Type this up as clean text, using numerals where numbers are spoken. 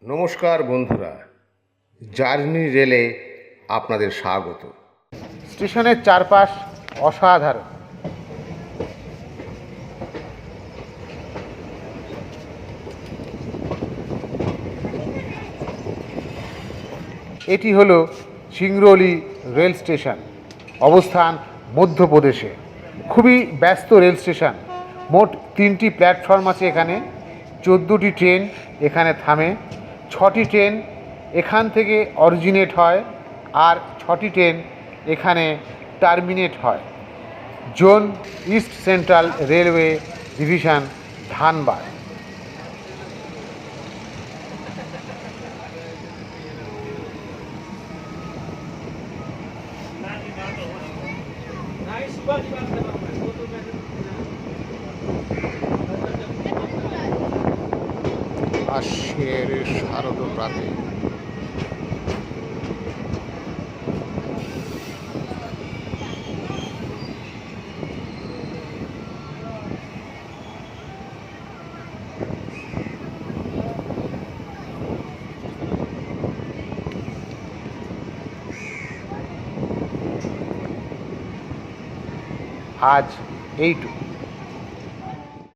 নমস্কার বন্ধুরা, জার্নি রেলে আপনাদের স্বাগত। স্টেশনের চারপাশ অসাধারণ। এটি হলো সিংরৌলি রেল স্টেশন, অবস্থান মধ্যপ্রদেশে। খুবই ব্যস্ত রেল স্টেশন। মোট 3টি প্ল্যাটফর্ম আছে এখানে। 14টি ট্রেন এখানে থামে। 6টি ট্রেন এখান থেকে অরিজিনেট হয়, আর 6টি ট্রেন এখানে টার্মিনেট হয়। Zone East Central Railway division, Dhanbad. আশ্বিনের শারদ প্রাতে আজ এইটুকু।